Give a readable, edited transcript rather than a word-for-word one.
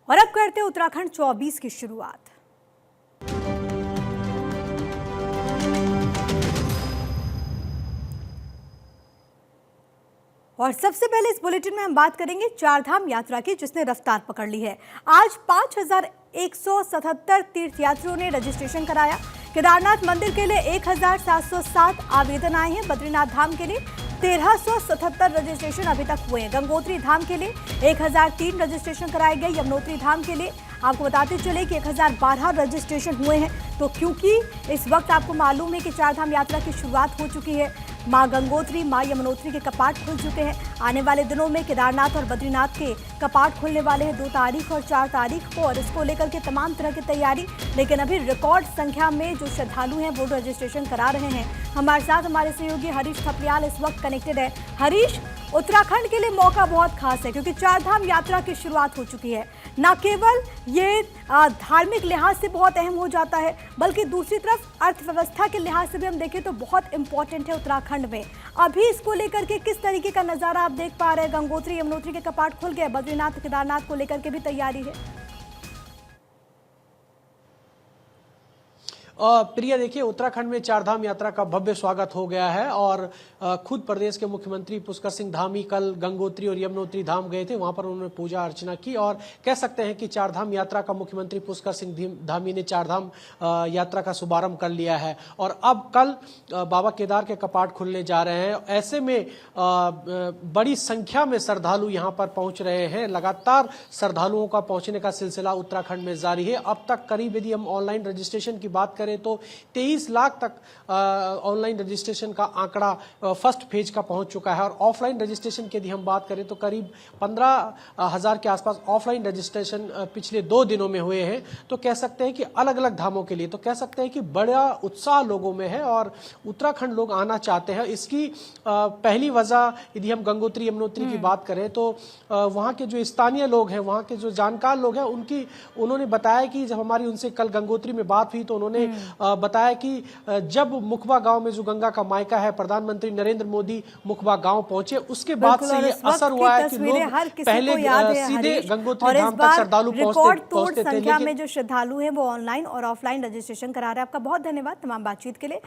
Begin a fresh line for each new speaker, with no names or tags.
और अब करते हैं उत्तराखंड 24 की शुरुआत। और सबसे पहले इस बुलेटिन में हम बात करेंगे चारधाम यात्रा की, जिसने रफ्तार पकड़ ली है। आज 5,177 तीर्थयात्रियों ने रजिस्ट्रेशन कराया। केदारनाथ मंदिर के लिए 1,707 आवेदन आए हैं। बद्रीनाथ धाम के लिए 1,377 रजिस्ट्रेशन अभी तक हुए हैं। गंगोत्री धाम के लिए 1,003 रजिस्ट्रेशन कराए गए। यमुनोत्री धाम के लिए आपको बताते चले कि 1,012 रजिस्ट्रेशन हुए हैं। तो क्योंकि इस वक्त आपको मालूम है कि चारधाम यात्रा की शुरुआत हो चुकी है, मां गंगोत्री, मां यमुनोत्री के कपाट खुल चुके हैं। आने वाले दिनों में केदारनाथ और बद्रीनाथ के कपाट खुलने वाले हैं 2 तारीख और 4 तारीख को, और इसको लेकर के तमाम तरह की तैयारी। लेकिन अभी रिकॉर्ड संख्या में जो श्रद्धालु हैं वो रजिस्ट्रेशन करा रहे हैं। हमारे साथ हमारे सहयोगी हरीश थपलियाल इस वक्त कनेक्टेड है। हरीश, उत्तराखंड के लिए मौका बहुत खास है क्योंकि चारधाम यात्रा की शुरुआत हो चुकी है। न केवल ये धार्मिक लिहाज से बहुत अहम हो जाता है, बल्कि दूसरी तरफ अर्थव्यवस्था के लिहाज से भी हम देखें तो बहुत इंपॉर्टेंट है उत्तराखंड में। अभी इसको लेकर के किस तरीके का नज़ारा आप देख पा रहे हैं? गंगोत्री यमुनोत्री के कपाट खुल गए, बद्रीनाथ केदारनाथ को लेकर के भी तैयारी है।
प्रिया, देखिए, उत्तराखंड में चारधाम यात्रा का भव्य स्वागत हो गया है और खुद प्रदेश के मुख्यमंत्री पुष्कर सिंह धामी कल गंगोत्री और यमुनोत्री धाम गए थे। वहां पर उन्होंने पूजा अर्चना की और कह सकते हैं कि चारधाम यात्रा का मुख्यमंत्री पुष्कर सिंह धामी ने चारधाम यात्रा का शुभारंभ कर लिया है। और अब कल बाबा केदार के कपाट खुलने जा रहे हैं। ऐसे में बड़ी संख्या में श्रद्धालु यहाँ पर पहुंच रहे हैं। लगातार श्रद्धालुओं का पहुंचने का सिलसिला उत्तराखंड में जारी है। अब तक करीब, यदि हम ऑनलाइन रजिस्ट्रेशन की बात करें तो 23 लाख तक ऑनलाइन रजिस्ट्रेशन का आंकड़ा फर्स्ट फेज का पहुंच चुका है। और ऑफलाइन रजिस्ट्रेशन की यदि हम बात करें तो करीब 15,000 के आसपास ऑफलाइन रजिस्ट्रेशन पिछले 2 दिनों में हुए हैं। तो कह सकते हैं कि अलग अलग धामों के लिए तो कह सकते हैं कि बड़ा उत्साह लोगों में है और उत्तराखंड लोग आना चाहते हैं। इसकी पहली वजह, यदि हम गंगोत्री यमुनोत्री की बात करें तो वहाँ के जो स्थानीय लोग हैं, वहाँ के जो जानकार लोग हैं, उन्होंने बताया कि जब हमारी उनसे कल गंगोत्री में बात हुई तो उन्होंने बताया कि जब मुखबा गांव में जो गंगा का मायका है, प्रधानमंत्री नरेंद्र मोदी मुखबा गांव पहुंचे, उसके बाद से ये असर हुआ है कि लोग पहले सीधे गंगोत्री धाम तक श्रद्धालु पहुंचते थे।
संख्या में जो श्रद्धालु हैं वो ऑनलाइन और ऑफलाइन रजिस्ट्रेशन करा रहे हैं। आपका बहुत धन्यवाद तमाम बातचीत के लिए।